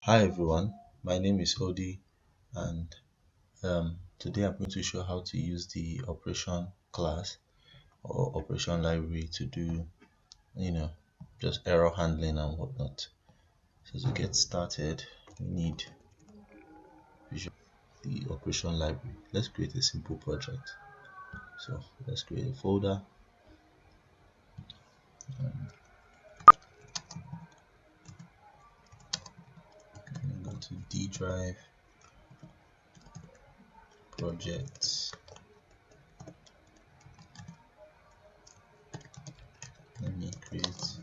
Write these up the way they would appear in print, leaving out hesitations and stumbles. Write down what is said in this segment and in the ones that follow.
Hi everyone, my name is Odi, and today I'm going to show how to use the operation class or operation library to do, you know, just error handling and whatnot. So to get started, we need Visual the operation library. Let's create a simple project. So let's create a folder. Go to D drive, projects. Let me create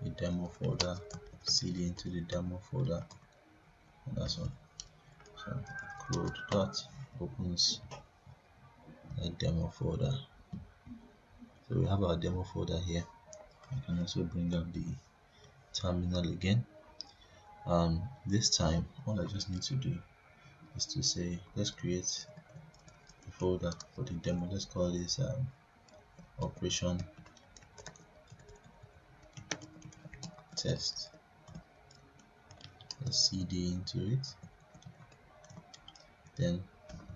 a demo folder, cd into the demo folder, and that's all. So close dot opens a demo folder. So we have our demo folder here. I can also bring up the terminal again. This time all I just need to do is to say let's create a folder for the demo. Let's call this operation test. Let's cd into it. Then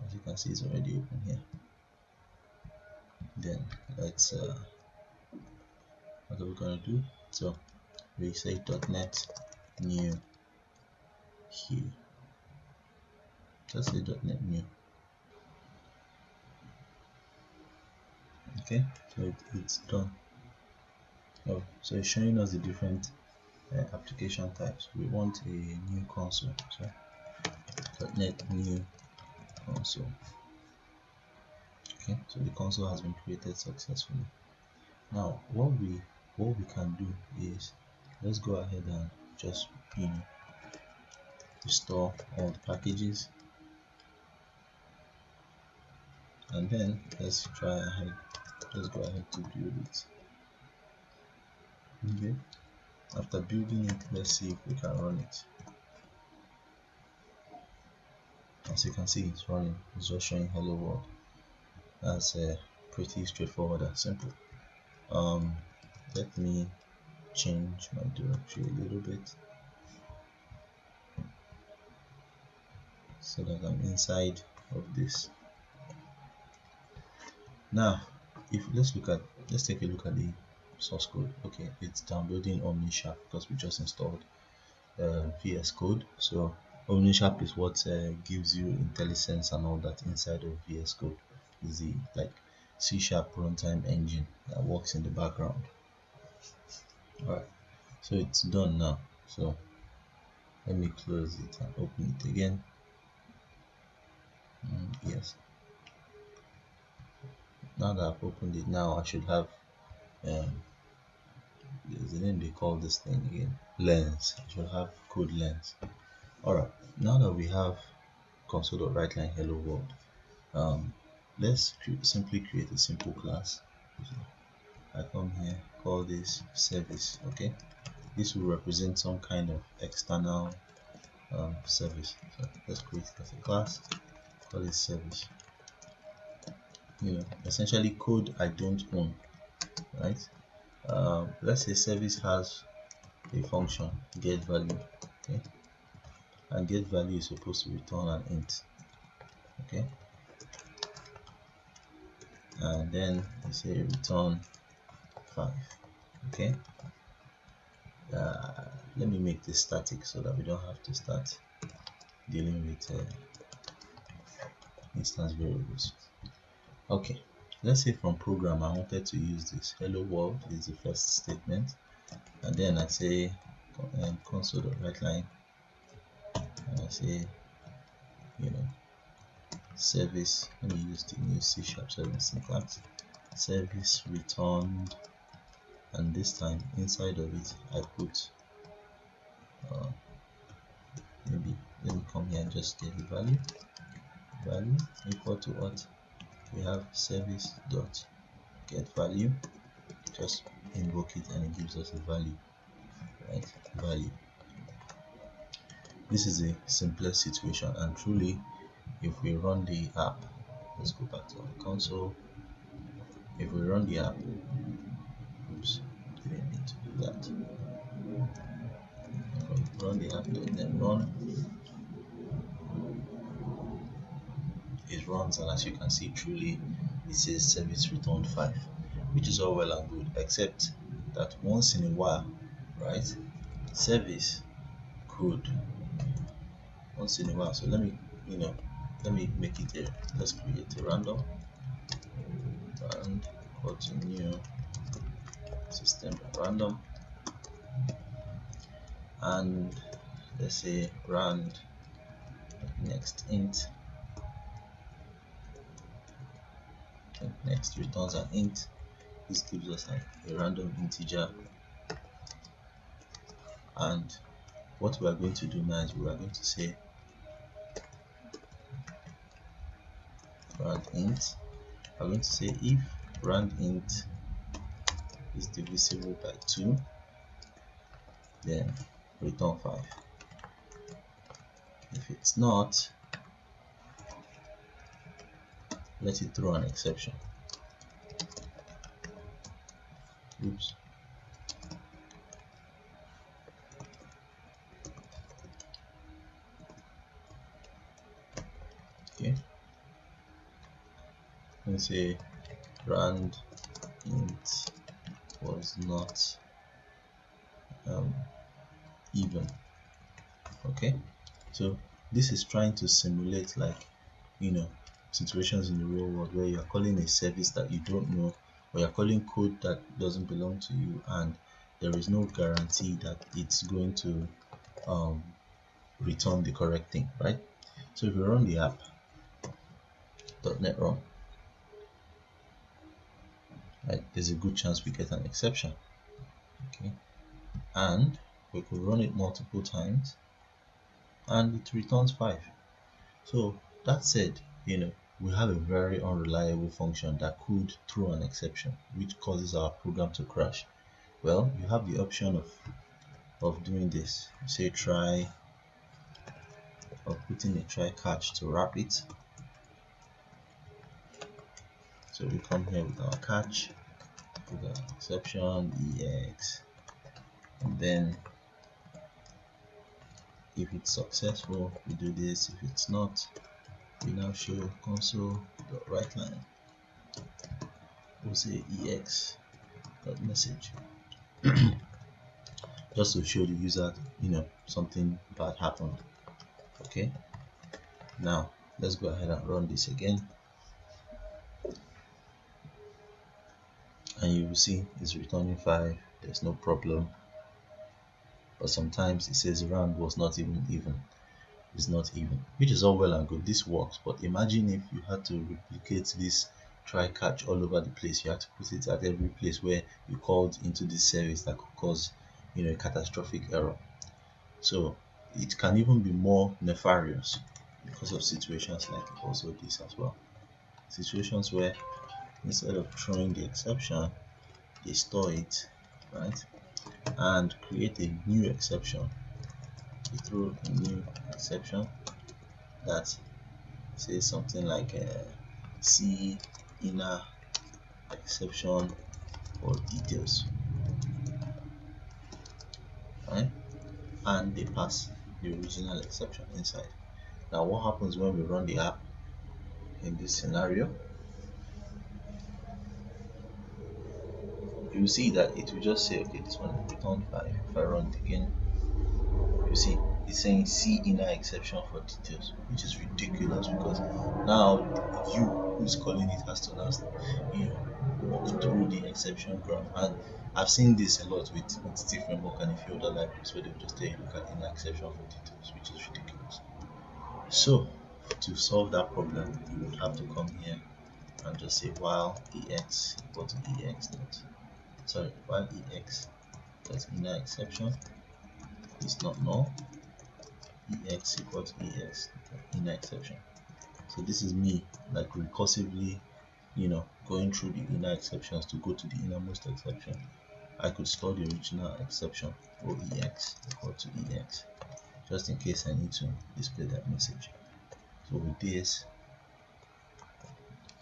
as you can see, it's already open here. Then let's what are we gonna do? So we say .NET new here. Just say .NET new. Okay, so it's done. Oh, so it's showing us the different application types. We want a new console, so .NET new console. Okay, so the console has been created successfully. Now what we can do is let's go ahead and just restore all the packages, and then let's go ahead to build it. Okay, after building it, let's see if we can run it. As you can see, it's running. It's just showing hello world. That's pretty straightforward and simple. Let me change my directory a little bit so that I'm inside of this. Now let's take a look at the source code. Okay, it's downloading OmniSharp because we just installed VS Code. So OmniSharp is what gives you IntelliSense and all that inside of VS Code. Is the like C# runtime engine that works in the background. Alright, so it's done now. So let me close it and open it again. Yes, now that I've opened it, now I should have there's a name they call this thing again, lens. I should have code lens. Alright, now that we have console.writeline hello world, let's simply create a simple class. I come here, call this service. Okay, this will represent some kind of external service. So let's create it as a class, call it service. Essentially code I don't own, right? Let's say service has a function get value. Okay, and get value is supposed to return an int. Okay, and then we say return 5. Okay, let me make this static so that we don't have to start dealing with instance variables. Okay, let's say from program I wanted to use this hello world is the first statement, and then I say console.writeline, and I say service. Let me use the new C# 7 syntax. Service returned, and this time inside of it I put maybe let me come here and just get the value equal to what we have, service dot get value. Just invoke it and it gives us a value, right? Value. This is the simplest situation, and truly if we run the app, let's go back to our console. If we run the app, oops, didn't need to do that. run the app.net run. It runs, and as you can see, truly it says service returned 5, which is all well and good, except that once in a while, right, service could once in a while. So let me make it here. Let's create a random and continue system random, and let's say rand next int, and next returns an int. This gives us a random integer, and what we are going to do now is we are going to say rand int. I'm going to say if rand int is divisible by 2, then return 5. If it's not, let it throw an exception. Oops. Okay. Let's say rand int was not even. Okay, so this is trying to simulate, like, situations in the real world where you're calling a service that you don't know, or you're calling code that doesn't belong to you, and there is no guarantee that it's going to return the correct thing, right? So if you run the app.net run, right, there's a good chance we get an exception. Okay, and we could run it multiple times and it returns 5. So that said, we have a very unreliable function that could throw an exception, which causes our program to crash. Well, you have the option of doing this. Say try, or putting a try catch to wrap it. So we come here with our catch, with our exception ex, and then if it's successful, we do this. If it's not, we now show console.writeLine. We'll say ex.message just to show the user, something bad happened. Okay, now let's go ahead and run this again, and you will see it's returning 5. There's no problem, but sometimes it says round was not even. It's not even, which is all well and good. This works, but imagine if you had to replicate this try catch all over the place. You had to put it at every place where you called into this service. That could cause a catastrophic error. So it can even be more nefarious because of situations like also this as well. Situations where instead of throwing the exception, they store it, right, and create a new exception. You throw a new exception that says something like see inner exception for details, right, and they pass the original exception inside. Now what happens when we run the app in this scenario? You will see that it will just say, okay, this one returned 5. If I run it again, you see it's saying see inner exception for details, which is ridiculous, because now you who's calling it has to now walk through the exception graph. And I've seen this a lot with e.t.c framework and a few other libraries where they'll just tell you look at inner exception for details, which is ridiculous. So to solve that problem, you would have to come here and just say while ex equal to while ex dot inner exception is not null, ex equal to ex inner exception. So this is me like recursively going through the inner exceptions to go to the innermost exception. I could store the original exception or ex equal to ex just in case I need to display that message. So with this,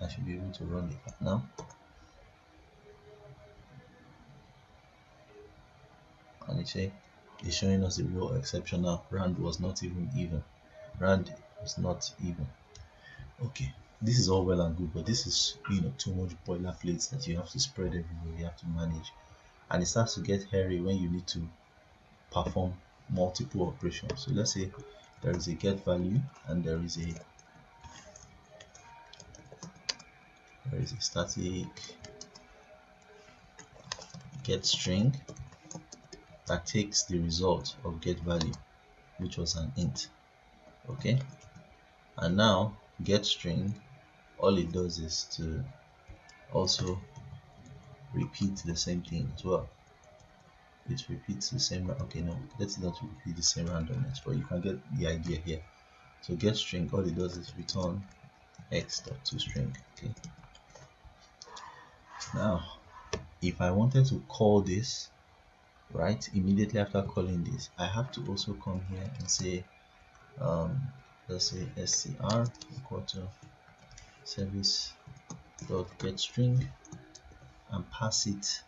I should be able to run the app now, and it say is showing us the real exception now. Rand was not even. Rand was not even. Okay, this is all well and good, but this is too much boilerplates that you have to spread everywhere, you have to manage, and it starts to get hairy when you need to perform multiple operations. So let's say there is a get value and there is a static get string that takes the result of get value, which was an int. Okay, and now get string, all it does is to also repeat the same thing as well. It repeats the same. Okay, no, let's not repeat the same randomness, but you can get the idea here. So get string, all it does is return x.toString. Okay, now if I wanted to call this right immediately after calling this, I have to also come here and say let's say str equal to service dot get string and pass it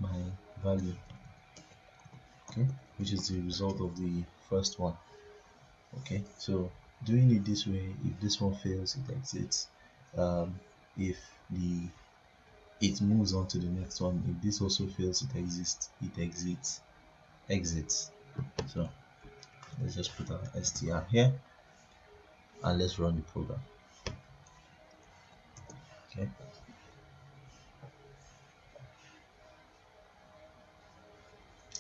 my value, okay, which is the result of the first one. Okay, so doing it this way, if this one fails, it exits. If it moves on to the next one. If this also fails, it exits. So let's just put our str here and let's run the program. Okay,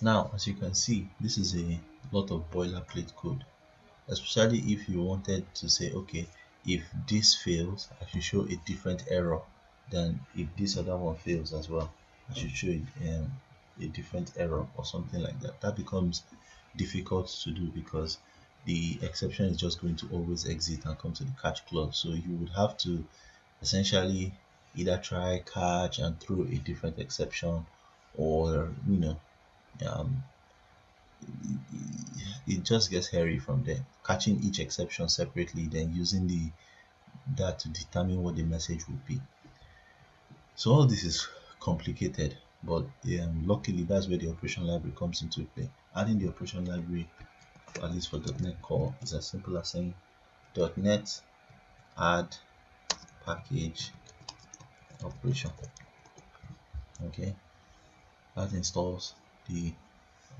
now as you can see, this is a lot of boilerplate code, especially if you wanted to say, okay, if this fails, I should show a different error than if this other one fails as well. I should show a different error or something like that. That becomes difficult to do because the exception is just going to always exit and come to the catch clause. So you would have to essentially either try catch and throw a different exception, or it just gets hairy from there. Catching each exception separately, then using that to determine what the message would be. So all this is complicated, but luckily that's where the operation library comes into play. Adding the operation library, at least for .NET Core, is as simple as saying .NET add package operation. Okay, that installs the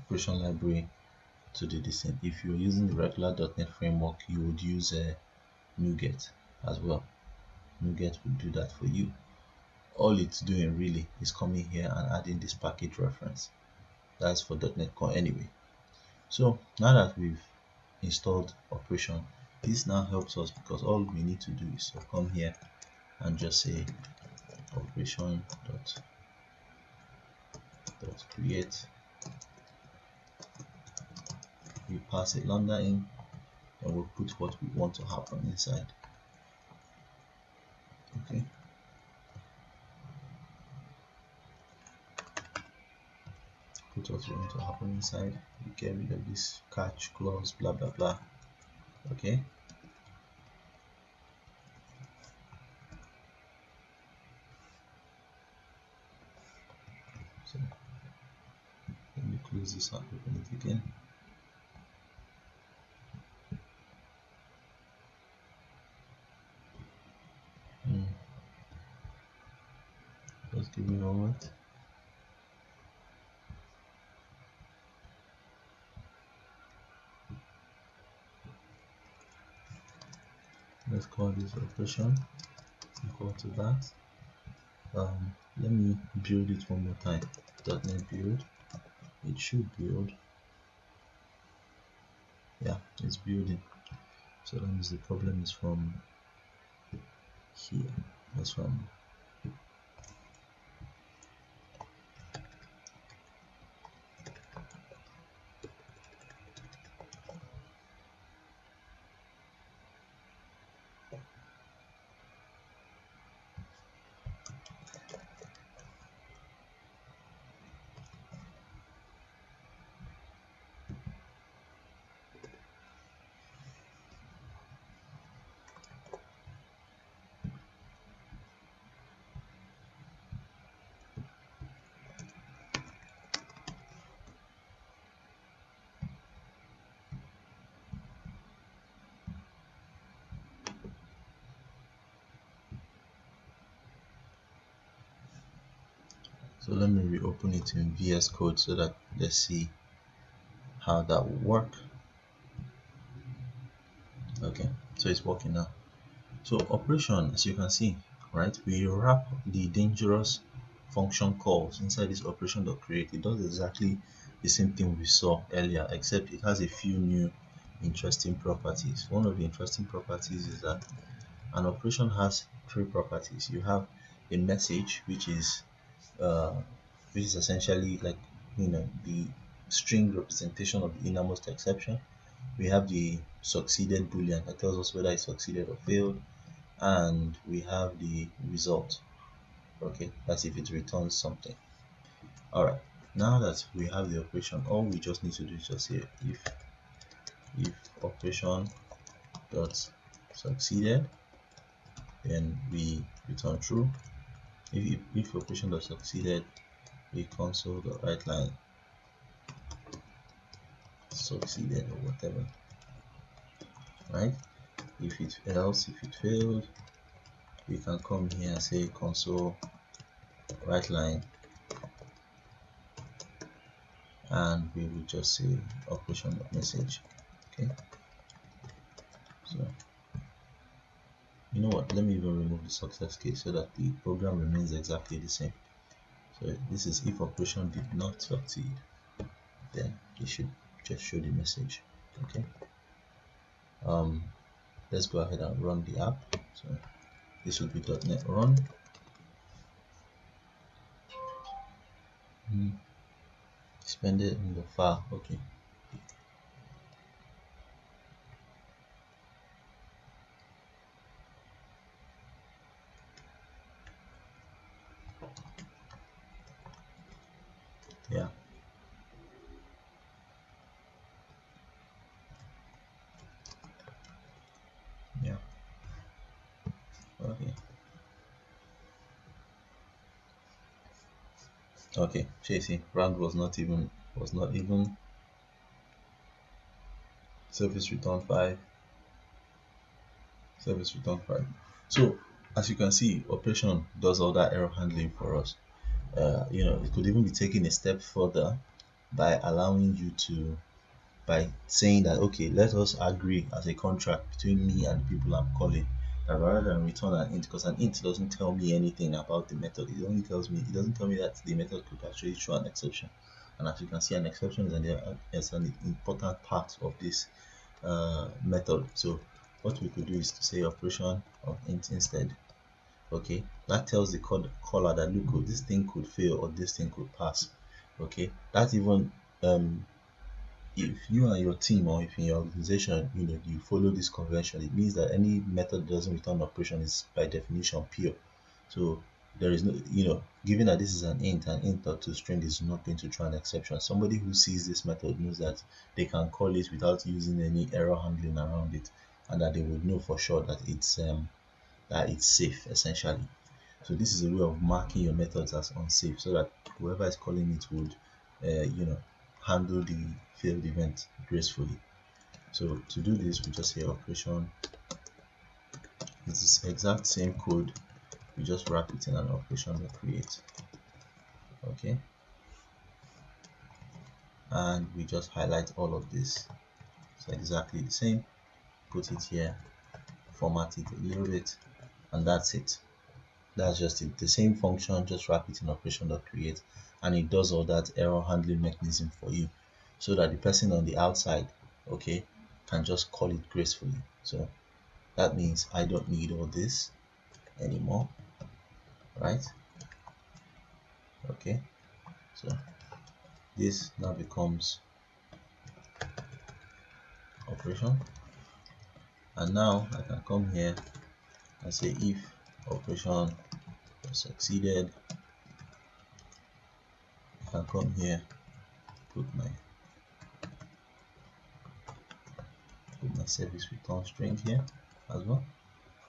operation library to the descent. If you're using the regular .NET framework, you would use NuGet as well. NuGet will do that for you. All it's doing really is coming here and adding this package reference. That's for .NET Core anyway. So now that we've installed operation, this now helps us because all we need to do is to come here and just say operation dot create. We pass a lambda in and we'll put what we want to happen inside. Okay, put what we want to happen inside. We get rid of this catch clause, blah blah blah. Okay, so let me close this up, open it again. Just give me a moment. Let's call this operation equal to that. Let me build it one more time. .NET build. It should build. Yeah, it's building. So that means the problem is from here. That's from let me reopen it in VS Code so that let's see how that will work. Okay, so it's working now. So operation, as you can see, right, we wrap the dangerous function calls inside this operation.create. It does exactly the same thing we saw earlier, except it has a few new interesting properties. One of the interesting properties is that an operation has three properties. You have a message, which is essentially like, you know, the string representation of the innermost exception. We have the succeeded boolean that tells us whether it succeeded or failed, and we have the result. Okay, that's if it returns something. All right, now that we have the operation, all we just need to do is just say if operation dot succeeded, then we return true. If operation dot succeeded, we console the right line succeeded or whatever, right? If it failed, we can come here and say console right line, and we will just say operation message. Okay, so you know what, let me even remove the success case so that the program remains exactly the same. So this is if operation did not succeed, then it should just show the message. Okay, let's go ahead and run the app. So this will be .NET run. Spend it in the file. Okay, yeah, yeah, okay, okay. Chasing round was not even service return 5, service return 5. So as you can see, operation does all that error handling for us. You know, it could even be taken a step further by allowing you to, by saying that, okay, let us agree as a contract between me and the people I'm calling, that rather than return an int, because an int doesn't tell me anything about the method, it doesn't tell me that the method could actually throw an exception. And as you can see, an exception is an important part of this method. So what we could do is to say operation of int instead. Okay, that tells the caller that, look, oh, this thing could fail or this thing could pass. Okay, that even if you and your team, or if in your organization, you know, you follow this convention, it means that any method that doesn't return operation is by definition pure. So there is no, you know, given that this is an int to string is not going to throw an exception. Somebody who sees this method knows that they can call it without using any error handling around it, and that they would know for sure that it's safe, essentially. So this is a way of marking your methods as unsafe, so that whoever is calling it would you know, handle the failed event gracefully. So to do this, we just say operation. It's the exact same code, we just wrap it in an operation to create. Okay, and we just highlight all of this. It's exactly the same. Put it here, format it a little bit, and that's it. That's just it. The same function, just wrap it in operation.create, and it does all that error handling mechanism for you, so that the person on the outside, okay, can just call it gracefully. So that means I don't need all this anymore, right? Okay, so this now becomes operation, and now I can come here and say if operation succeeded. I can come here, put my service return string here as well.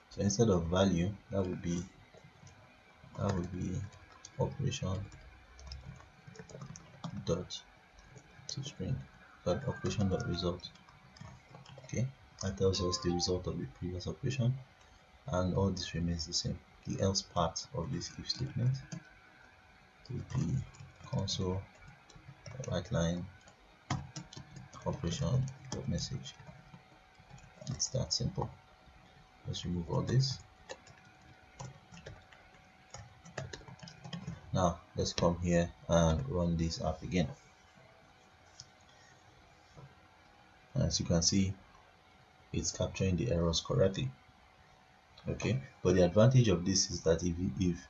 So instead of value, that would be operation dot to string, but operation dot result. Okay, that tells us the result of the previous operation, and all this remains the same. The else part of this if statement. would be console write line operation message. It's that simple. Let's remove all this. Now let's come here and run this app again. As you can see, it's capturing the errors correctly. Okay, but the advantage of this is that if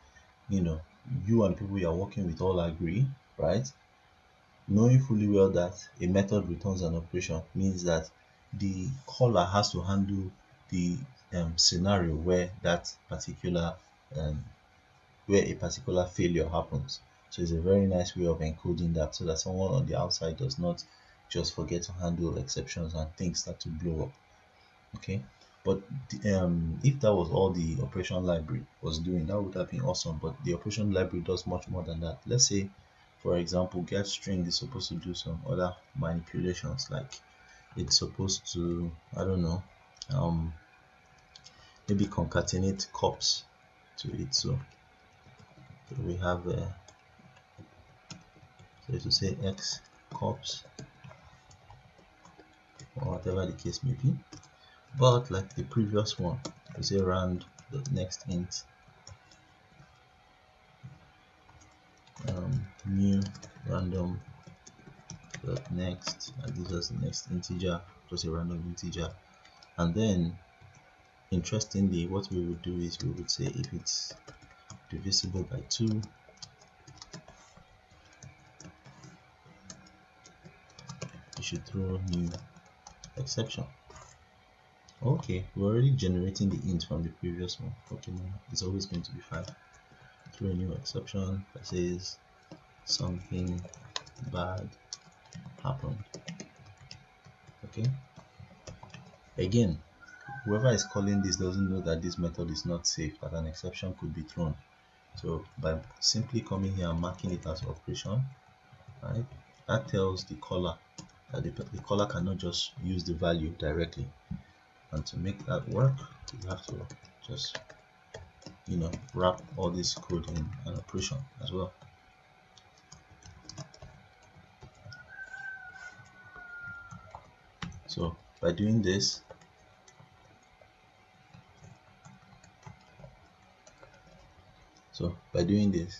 you know you and people you are working with all agree, right, knowing fully well that a method returns an operation means that the caller has to handle the scenario where that particular where a particular failure happens. So it's a very nice way of encoding that so that someone on the outside does not just forget to handle exceptions and things start to blow up. Okay, but if that was all the operation library was doing, that would have been awesome. But the operation library does much more than that. Let's say, for example, get string is supposed to do some other manipulations, like it's supposed to, I don't know, maybe concatenate cops to it. So we have so to say x cops or whatever the case may be. But like the previous one, we say rand the next int new random dot next, and this is the next integer, just a random integer. And then interestingly, what we would do is we would say if it's divisible by 2, you should throw new exception. Okay, we're already generating the int from the previous one. Okay, no, it's always going to be 5. Throw a new exception that says something bad happened. Okay, again, whoever is calling this doesn't know that this method is not safe, that an exception could be thrown. So by simply coming here and marking it as operation, right, that tells the caller that the caller cannot just use the value directly. And to make that work, you have to just wrap all this code in an operation as well. So by doing this,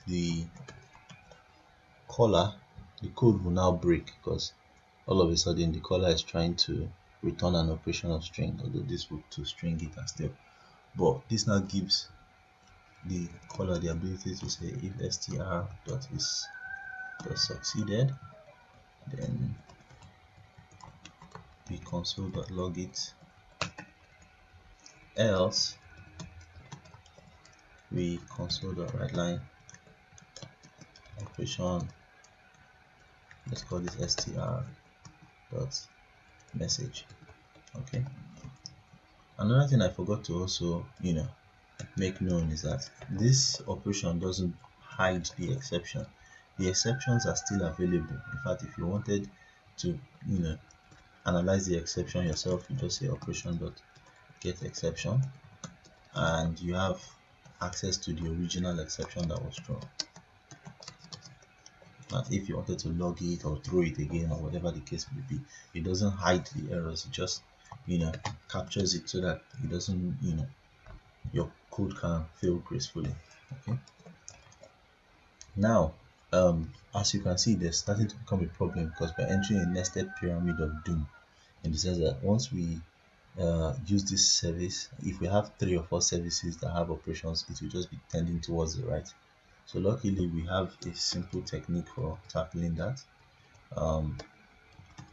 the caller, the code will now break, because all of a sudden the caller is trying to return an operation of string, although this would to string it and still. But this now gives the caller the ability to say if str.is succeeded, then we console.log it, else we console.writeLine operation, let's call this str.message. Okay, another thing I forgot to also make known is that this operation doesn't hide the exception. The exceptions are still available. In fact, if you wanted to analyze the exception yourself, you just say operation.get exception, and you have access to the original exception that was thrown. But if you wanted to log it or throw it again or whatever the case may be, it doesn't hide the errors. It just captures it so that it doesn't your code can fail gracefully. Okay, now as you can see, there's starting to become a problem because we're entering a nested pyramid of doom, in the sense that once we use this service, if we have 3 or 4 services that have operations, it will just be tending towards the right. So luckily we have a simple technique for tackling that.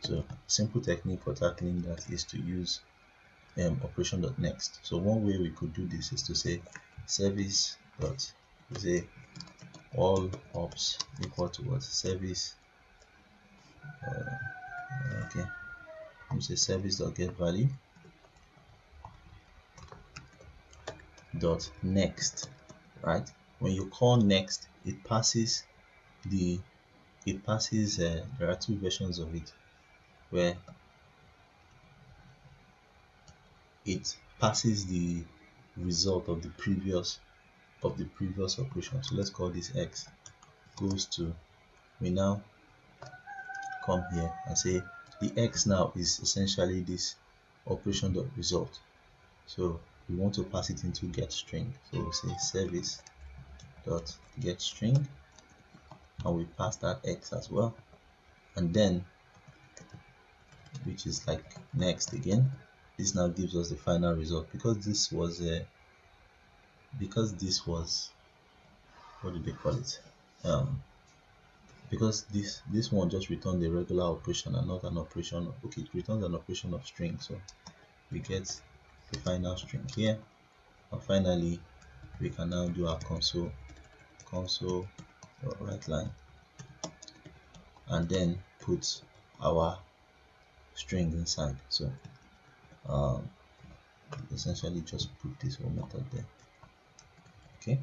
So simple technique for tackling that is to use operation.next. So one way we could do this is to say service dot say all ops equal to what? Service okay, we say service dot get value dot next, right? When you call next, it passes there are 2 versions of it, where it passes the result of the previous operation. So let's call this x, goes to, we now come here and say the x now is essentially this operation dot result. So we want to pass it into get string. So we say service dot get string, and we pass that x as well, and then, which is like next again. This now gives us the final result, because this was what do they call it, because this one just returned a regular operation and not an operation. Okay, it returns an operation of string, so we get the final string here. And finally, we can now do our console write line, and then put our string inside. So essentially just put this whole method there. Okay,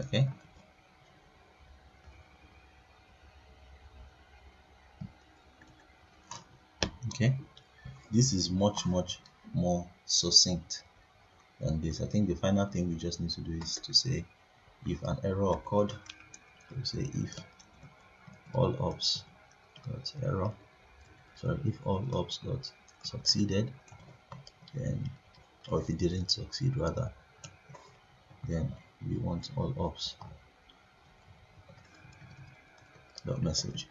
okay, okay. This is much more succinct than this. I think the final thing we just need to do is to say if an error occurred, we say if all ops dot error, sorry, if all ops dot succeeded, then, or if it didn't succeed rather, then we want all ops dot message.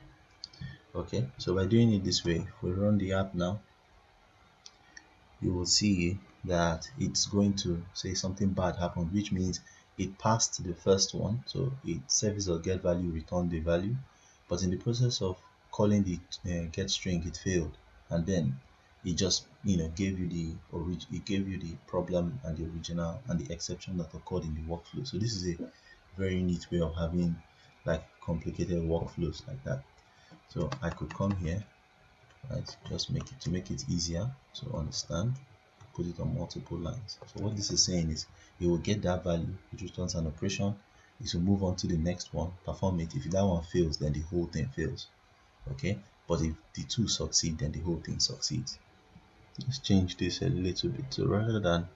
Okay, so by doing it this way, if we run the app now, you will see that it's going to say something bad happened, which means it passed the first one. So it service or get value returned the value, but in the process of calling the get string, it failed, and then it just gave you the problem and the original and the exception that occurred in the workflow. So this is a very neat way of having like complicated workflows like that. So I could come here, right, just make it easier to understand, put it on multiple lines. So what this is saying is it will get that value, which returns an operation. It will move on to the next one, perform it. If that one fails, then the whole thing fails. Okay, but if the two succeed, then the whole thing succeeds. Let's change this a little bit. So rather than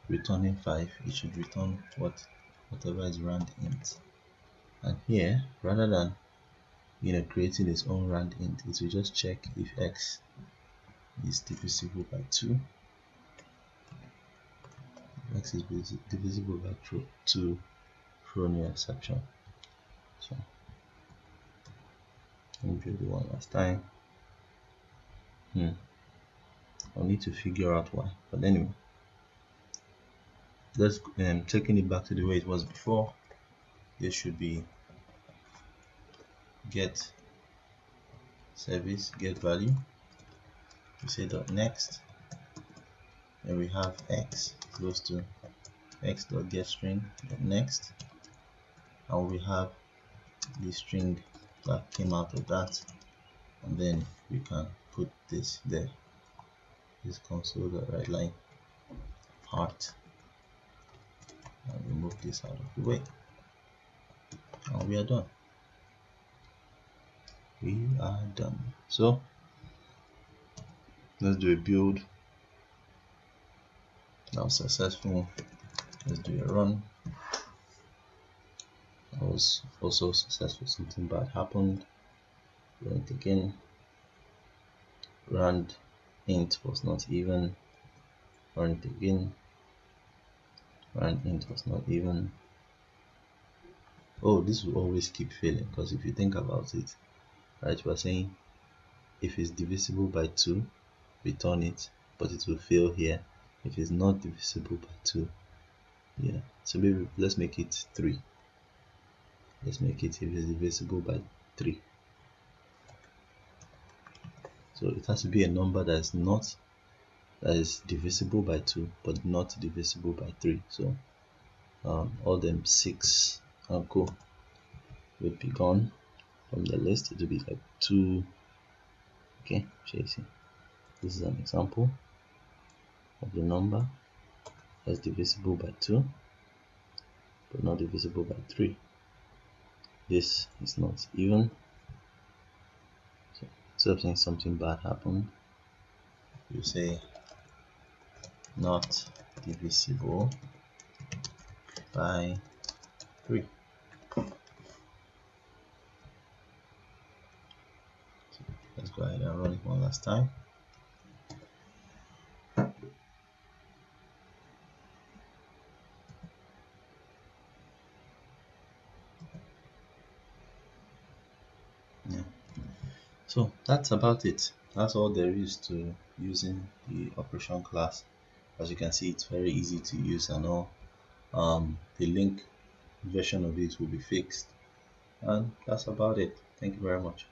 returning 5, it should return whatever is rand int. And here, rather than creating its own rand int, it will just check if x is divisible by 2. X is divisible by 2, throw new exception. So let me do the one last time. I'll need to figure out why, but anyway, let's taking it back to the way it was before. This should be get service get value. We say dot next, and we have x close to x dot get string dot next, and we have the string that came out of that, and then we can put this there, this console dot write line heart, and remove this out of the way, and we are done. So let's do a build. Now successful. Let's do a run. I was also successful. Something bad happened. Run it again. Rand int was not even. Run it again. Rand int was not even. Oh, this will always keep failing, because if you think about it, right, we're saying if it's divisible by 2, return it, but it will fail here if it's not divisible by 2. Yeah, so maybe let's make it 3. Let's make it if it's divisible by 3. So it has to be a number that is divisible by 2 but not divisible by 3. So all them 6 and co would be gone from the list. It will be like 2. Okay, chasing. This is an example of the number that's divisible by 2 but not divisible by 3. This is not even. So instead of saying something bad happened, you say not divisible by 3. Let's go ahead and run it one last time. Yeah. So that's about it. That's all there is to using the operation class. As you can see, it's very easy to use and all. The link version of it will be fixed, and that's about it. Thank you very much.